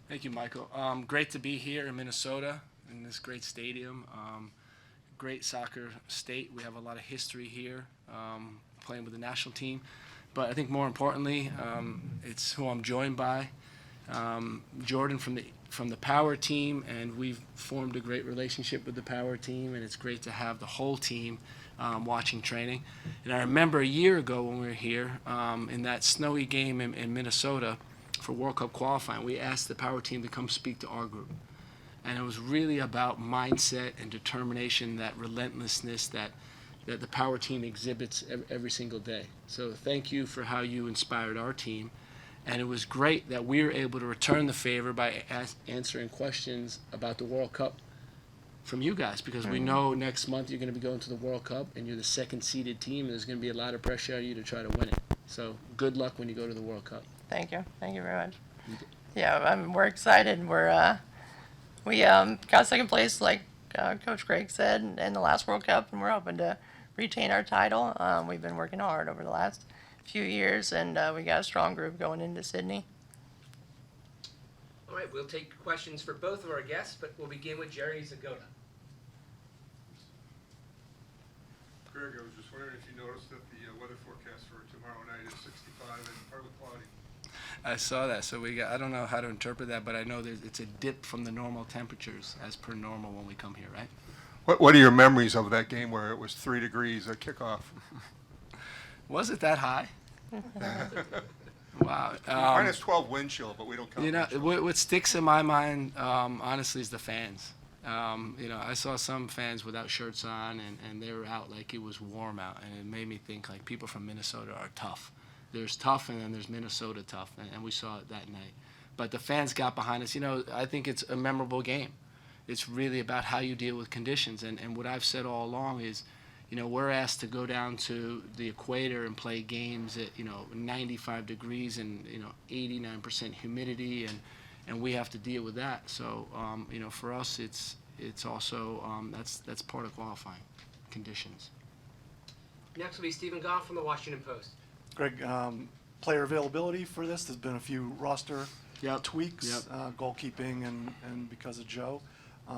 Thank you, Michael. Great to be here in Minnesota in this great stadium. Great soccer state. We have a lot of history here, playing with the national team. But I think more importantly, it's who I'm joined by, Jordan from the Power team, and we've formed a great relationship with the Power team, and it's great to have the whole team watching training. And I remember a year ago when we were here in that snowy game in Minnesota for World Cup qualifying, we asked the Power team to come speak to our group. And it was really about mindset and determination, that relentlessness that the Power team exhibits every single day. So thank you for how you inspired our team. And it was great that we were able to return the favor by answering questions about the World Cup from you guys, because we know next month you're going to be going to the World Cup and you're the second seeded team, and there's going to be a lot of pressure on you to try to win it. So good luck when you go to the World Cup. Thank you. Thank you very much. Yeah, we're excited. We got second place, like Coach Gregg said, in the last World Cup, and we're hoping to retain our title. We've been working hard over the last few years, and we got a strong group going into Sydney. All right, we'll take questions for both of our guests, but we'll begin with Jerry Zagota. Greg, I was just wondering if you noticed that the weather forecast for tomorrow night is 65 and partly cloudy. I saw that, so I don't know how to interpret that, but I know it's a dip from the normal temperatures as per normal when we come here, right? What are your memories of that game where it was 3 degrees at kickoff? Was it that high? Wow. Minus 12 wind chill, but we don't count. You know, wind chill. what sticks in my mind, honestly, is the fans. I saw some fans without shirts on, and they were out like it was warm out, and it made me think like people from Minnesota are tough. There's tough, and then there's Minnesota tough, and we saw it that night. But the fans got behind us. I think it's a memorable game. It's really about how you deal with conditions, and what I've said all along is, we're asked to go down to the equator and play games at 95 degrees and 89% humidity, and we have to deal with that. So for us, it's also that's part of qualifying conditions. Next will be Stephen Goff from the Washington Post. Greg, player availability for this, there's been a few roster tweaks, goalkeeping and because of Joe.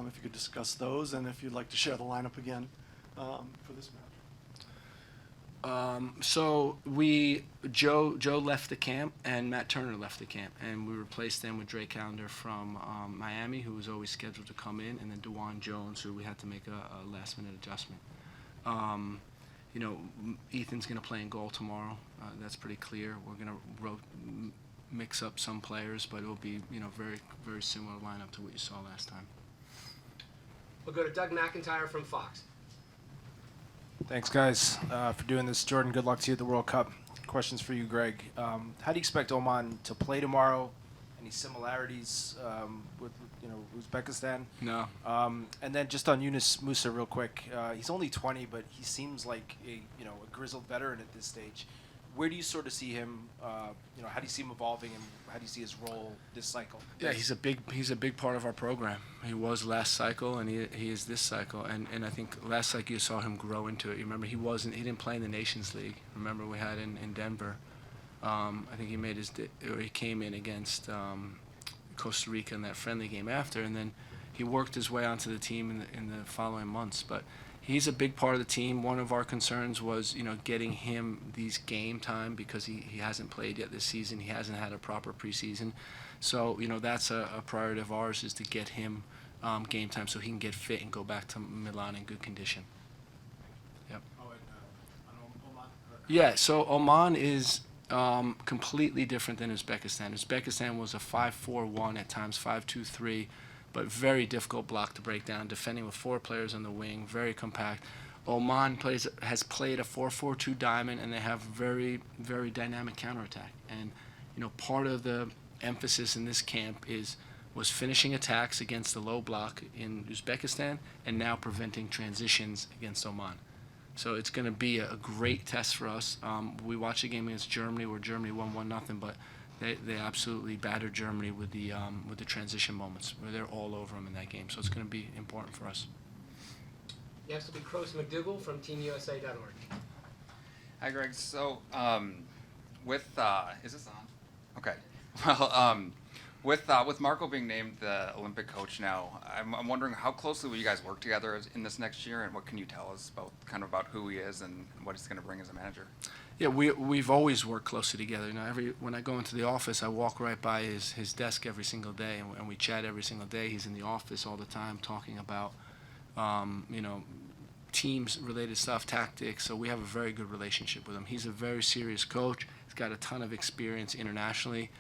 If you could discuss those, and if you'd like to share the lineup again for this match. So Joe left the camp, and Matt Turner left the camp, and we replaced them with Drake Callender from Miami, who was always scheduled to come in, and then DeJuan Jones, who we had to make a last-minute adjustment. Ethan's going to play in goal tomorrow. That's pretty clear. We're going to mix up some players, but it'll be very, very similar lineup to what you saw last time. We'll go to Doug McIntyre from Fox. Thanks, guys, for doing this. Jordan, good luck to you at the World Cup. Questions for you, Greg. How do you expect Oman to play tomorrow? Any similarities with Uzbekistan? No. And then just on Yunus Musa real quick. He's only 20, but he seems like a grizzled veteran at this stage. Where do you sort of see him? How do you see him evolving, and how do you see his role this cycle? Yeah, he's a big part of our program. He was last cycle, and he is this cycle. And I think last cycle you saw him grow into it. You remember he didn't play in the Nations League. Remember we had in Denver. I think he came in against Costa Rica in that friendly game after, and then he worked his way onto the team in the following months. But he's a big part of the team. One of our concerns was, getting him these game time, because he hasn't played yet this season. He hasn't had a proper preseason. So, that's a priority of ours, is to get him game time so he can get fit and go back to Milan in good condition. Yep. Yeah, so Oman is completely different than Uzbekistan. Uzbekistan was a 5-4-1, at times 5-2-3, but very difficult block to break down, defending with 4 players on the wing, very compact. Oman has played a 4-4-2 diamond, and they have very, very dynamic counterattack. And part of the emphasis in this camp was finishing attacks against the low block in Uzbekistan, and now preventing transitions against Oman. So it's going to be a great test for us. We watched a game against Germany where Germany won 1-0, but they absolutely battered Germany with the transition moments, where they're all over them in that game. So it's going to be important for us. Next will be Cross McDougal from TeamUSA.org. Hi, Greg. So, is this on? Okay. Well, With Marco being named the Olympic coach now, I'm wondering how closely will you guys work together in this next year, and what can you tell us about who he is and what he's going to bring as a manager? Yeah, we've always worked closely together. You know, when I go into the office, I walk right by his desk every single day, and we chat every single day. He's in the office all the time talking about, you know, teams-related stuff, tactics. So we have a very good relationship with him. He's a very serious coach. He's got a ton of experience internationally,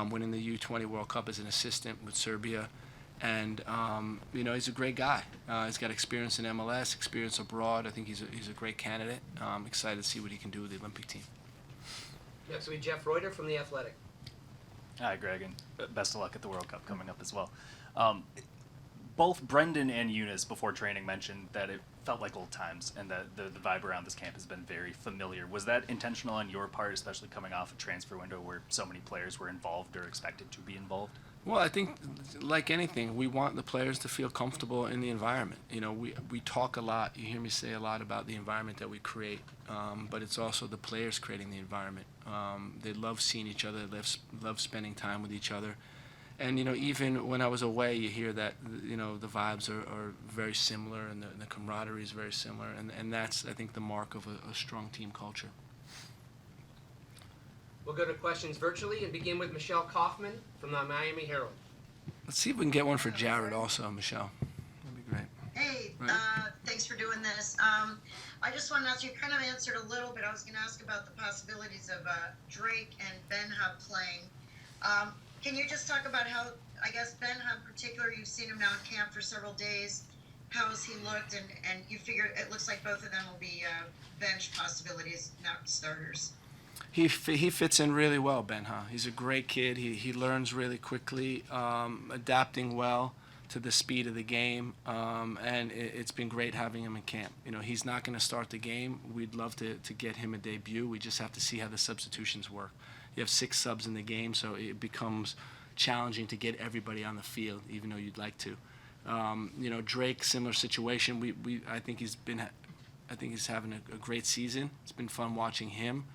winning the U20 World Cup as an assistant with Serbia. And, you know, he's a great guy. He's got experience in MLS, experience abroad. I think he's a great candidate. I'm excited to see what he can do with the Olympic team. Next will be Jeff Reuter from The Athletic. Hi, Greg, and best of luck at the World Cup coming up as well. Both Brendan and Eunice before training mentioned that it felt like old times and that the vibe around this camp has been very familiar. Was that intentional on your part, especially coming off a transfer window where so many players were involved or expected to be involved? Well, I think, like anything, we want the players to feel comfortable in the environment. You know, we talk a lot. You hear me say a lot about the environment that we create, but it's also the players creating the environment. They love seeing each other. They love spending time with each other. And, you know, even when I was away, you hear that, you know, the vibes are very similar and the camaraderie is very similar. And that's, I think, the mark of a strong team culture. We'll go to questions virtually and begin with Michelle Kaufman from the Miami Herald. Let's see if we can get one for Jared also, Michelle. That'd be great. Hey, Right. thanks for doing this. I just want to ask you, kind of answered a little bit. I was going to ask about the possibilities of Drake and Benha playing. Can you just talk about how, I guess, Benha in particular, you've seen him now in camp for several days. How has he looked? And you figure it looks like both of them will be bench possibilities, not starters. He fits in really well, Benha. He's a great kid. He learns really quickly, adapting well to the speed of the game, and it's been great having him in camp. You know, he's not going to start the game. We'd love to get him a debut. We just have to see how the substitutions work. You have 6 subs in the game, so it becomes challenging to get everybody on the field, even though you'd like to. You know, Drake, similar situation. I think he's having a great season. It's been fun watching him.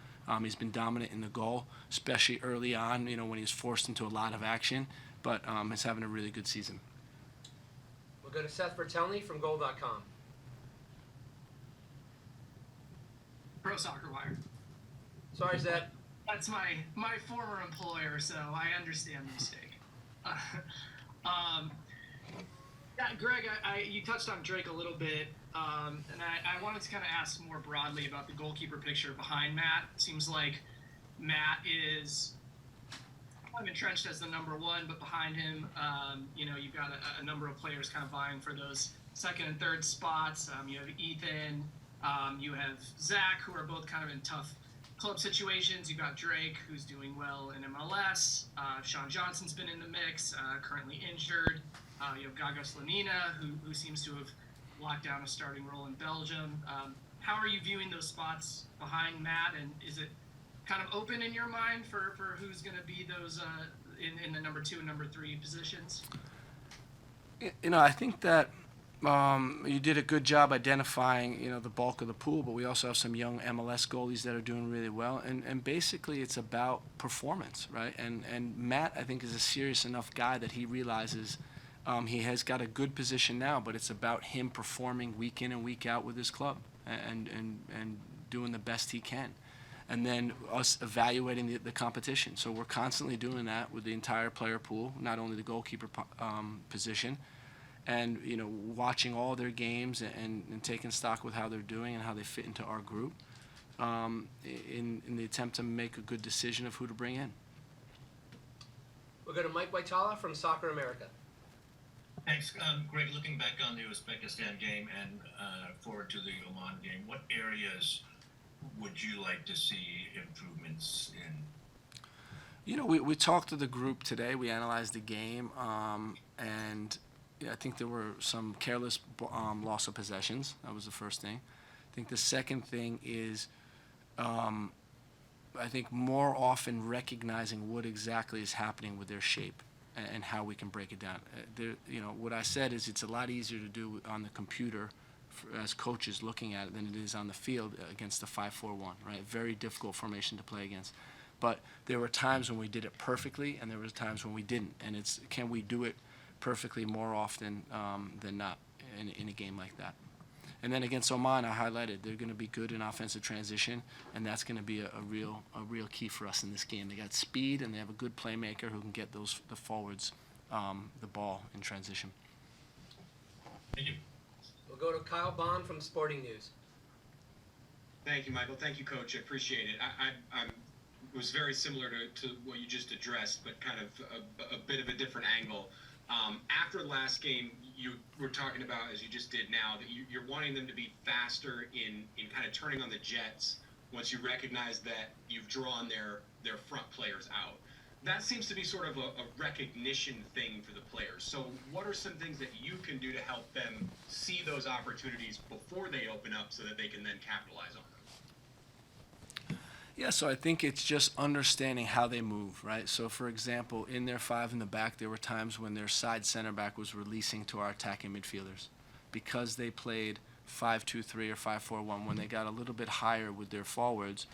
He's been dominant in the goal, especially early on, you know, when he's forced into a lot of action, but he's having a really good season. We'll go to Seth Bertelny from Goal.com. Pro Soccer Wire. Sorry, Seth. That's my former employer, so I understand the mistake. Yeah, Greg, you touched on Drake a little bit, and I wanted to kind of ask more broadly about the goalkeeper picture behind Matt. It seems like Matt is kind of entrenched as the number one, but behind him, you know, you've got a number of players kind of vying for those second and third spots. You have Ethan, you have Zach, who are both kind of in tough club situations. You've got Drake, who's doing well in MLS. Sean Johnson's been in the mix, currently injured. You have Gaga Slanina, who seems to have locked down a starting role in Belgium. How are you viewing those spots behind Matt, and is it kind of open in your mind for who's going to be those in the number 2 and number 3 positions? You know, I think that you did a good job identifying, you know, the bulk of the pool, but we also have some young MLS goalies that are doing really well, and basically it's about performance, right? And Matt, I think, is a serious enough guy that he realizes he has got a good position now, but it's about him performing week in and week out with his club and doing the best he can. And then us evaluating the competition. So we're constantly doing that with the entire player pool, not only the goalkeeper position, and, you know, watching all their games and taking stock with how they're doing and how they fit into our group in the attempt to make a good decision of who to bring in. We'll go to Mike Waitala from Soccer America. Thanks. Greg, looking back on the Uzbekistan game and forward to the Oman game, what areas would you like to see improvements in? You know, we talked to the group today. We analyzed the game, and I think there were some careless loss of possessions. That was the first thing. I think the second thing is I think more often recognizing what exactly is happening with their shape and how we can break it down. You know, what I said is it's a lot easier to do on the computer as coaches looking at it than it is on the field against the 5-4-1, right? Very difficult formation to play against. But there were times when we did it perfectly, and there were times when we didn't. And it's, can we do it perfectly more often than not in a game like that? And then against Oman, I highlighted they're going to be good in offensive transition, and that's going to be a real key for us in this game. They got speed, and they have a good playmaker who can get the forwards the ball in transition. Thank you. We'll go to Kyle Bond from Sporting News. Thank you, Michael. Thank you, Coach. I appreciate it. It was very similar to what you just addressed, but kind of a bit of a different angle. After the last game, you were talking about, as you just did now, that you're wanting them to be faster in kind of turning on the jets once you recognize that you've drawn their front players out. That seems to be sort of a recognition thing for the players. So what are some things that you can do to help them see those opportunities before they open up so that they can then capitalize on them? Yeah, so I think it's just understanding how they move, right? So, for example, in their 5 in the back, there were times when their side center back was releasing to our attacking midfielders. Because they played 5-2-3 or 5-4-1, when they got a little bit higher with their forwards,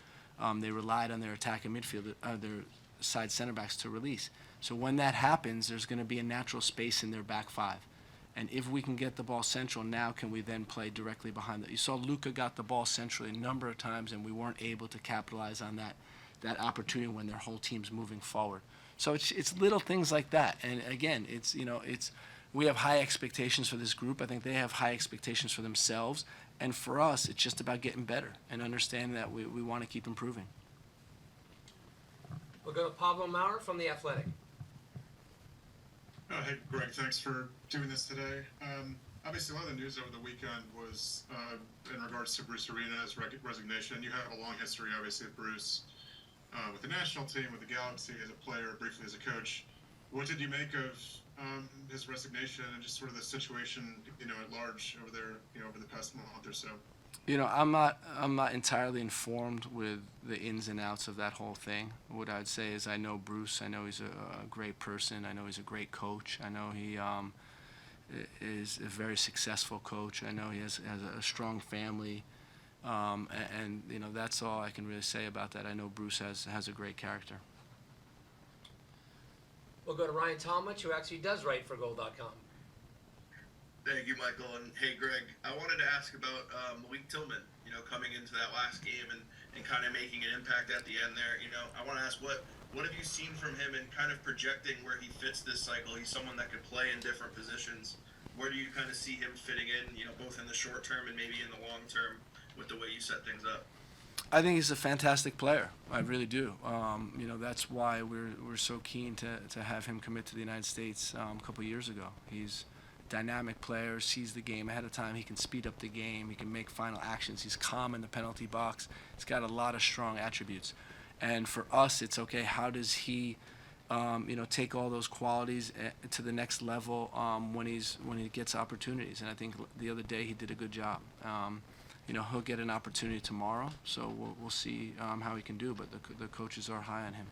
they relied on their attacking midfielder, their side center backs to release. So when that happens, there's going to be a natural space in their back 5. And if we can get the ball central, now can we then play directly behind it? You saw Luka got the ball centrally a number of times, and we weren't able to capitalize on that opportunity when their whole team's moving forward. So it's little things like that. And again, we have high expectations for this group. I think they have high expectations for themselves. And for us, it's just about getting better and understanding that we want to keep improving. We'll go to Pablo Maurer from The Athletic. Hey, Greg, thanks for doing this today. Obviously, a lot of the news over the weekend was in regards to Bruce Arena's resignation. You have a long history, obviously, with Bruce, with the national team, with the Galaxy, as a player, briefly as a coach. What did you make of his resignation and just sort of the situation, at large over there, over the past month or so? I'm not entirely informed with the ins and outs of that whole thing. What I'd say is I know Bruce. I know he's a great person. I know he's a great coach. I know he is a very successful coach. I know he has a strong family, and that's all I can really say about that. I know Bruce has a great character. We'll go to Ryan Tomlich, who actually does write for Goal.com. Thank you, Michael. And hey, Greg, I wanted to ask about Malik Tillman, coming into that last game and kind of making an impact at the end there. I want to ask what have you seen from him and kind of projecting where he fits this cycle? He's someone that could play in different positions. Where do you kind of see him fitting in, both in the short term and maybe in the long term with the way you set things up? I think he's a fantastic player. I really do. That's why we're so keen to have him commit to the United States a couple of years ago. He's dynamic player, sees the game ahead of time. He can speed up the game. He can make final actions. He's calm in the penalty box. He's got a lot of strong attributes. And for us, it's okay, how does he take all those qualities to the next level when he gets opportunities? And I think the other day he did a good job. He'll get an opportunity tomorrow, so we'll see how he can do, but the coaches are high on him.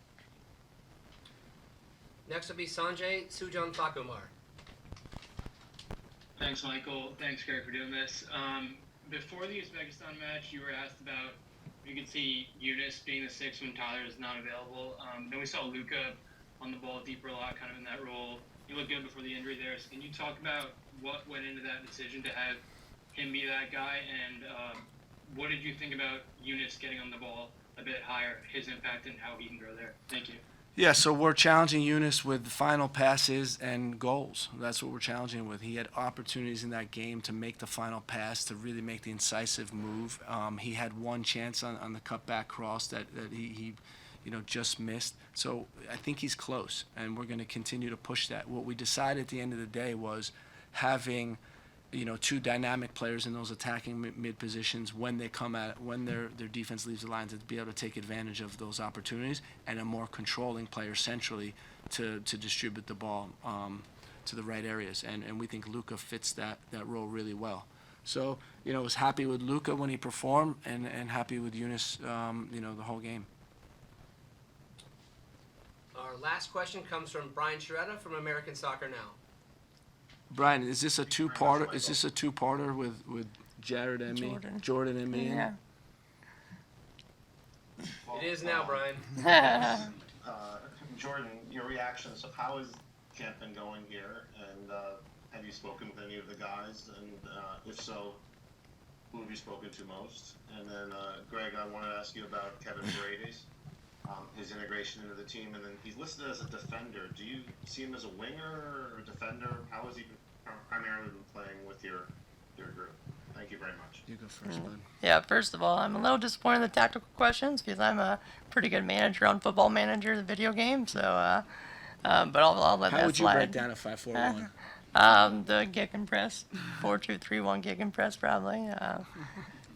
Next will be Sanjay Sujan Thakumar. Thanks, Michael. Thanks, Gregg, for doing this. Before the Uzbekistan match, you were asked about you could see Yunus being the 6 when Tyler is not available. Then we saw Luka on the ball deeper a lot, kind of in that role. He looked good before the injury there. So can you talk about what went into that decision to have him be that guy, and what did you think about Yunus getting on the ball a bit higher, his impact and how he can grow there? Thank you. Yeah, so we're challenging Yunus with final passes and goals. That's what we're challenging him with. He had opportunities in that game to make the final pass, to really make the incisive move. He had one chance on the cutback cross that he just missed. So I think he's close, and we're going to continue to push that. What we decided at the end of the day was having 2 dynamic players in those attacking mid positions when they come at when their defense leaves the line, to be able to take advantage of those opportunities, and a more controlling player centrally to distribute the ball to the right areas. And we think Luka fits that role really well. So, was happy with Luka when he performed, and happy with Yunus, the whole game. Our last question comes from Brian Sciaretta from American Soccer Now. Brian, is this a two-parter? Is this a two-parter with Jared and me? Jordan and me? Yeah. It is now, Brian. Jordan, your reaction. So how has camp been going here? And have you spoken with any of the guys? And if so, who have you spoken to most? And then, Greg, I want to ask you about Kevin Brady's, his integration into the team. And then he's listed as a defender. Do you see him as a winger or a defender? How has he primarily been playing with your group? Thank you very much. You go first, bud. Yeah, first of all, I'm a little disappointed in the tactical questions because I'm a pretty good manager on Football Manager, the video game. So, but I'll let that slide. How would you break down a 5-4-1? The gig and press, 4-2-3-1 gig and press probably. A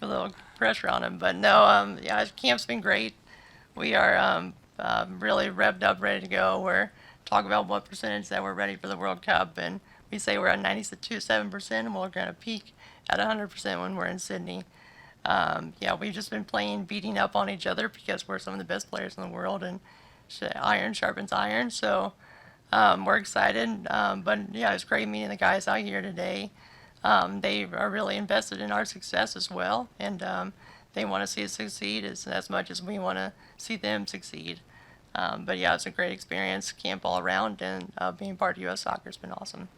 little pressure on him, but no. Yeah, camp's been great. We are really revved up, ready to go. We're talking about what percentage that we're ready for the World Cup, and we say we're at 97%, and we're going to peak at 100% when we're in Sydney. Yeah, we've just been playing, beating up on each other because we're some of the best players in the world, and iron sharpens iron. So we're excited. But yeah, it's great meeting the guys out here today. They are really invested in our success as well, and they want to see us succeed as much as we want to see them succeed. But yeah, it's a great experience, camp all around, and being part of U.S. Soccer has been awesome.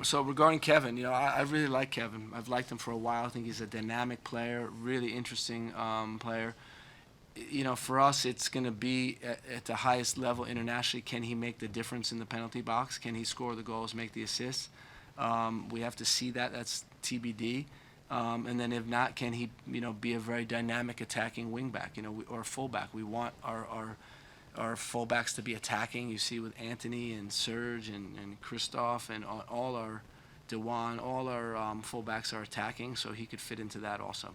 So regarding Kevin, I really like Kevin. I've liked him for a while. I think he's a dynamic player, really interesting player. For us, it's going to be at the highest level internationally. Can he make the difference in the penalty box? Can he score the goals, make the assists? We have to see that. That's TBD. And then if not, can he, be a very dynamic attacking wingback, or fullback? We want our fullbacks to be attacking. You see with Anthony and Serge and Christoph and all our Dewan, all our fullbacks are attacking, so he could fit into that also.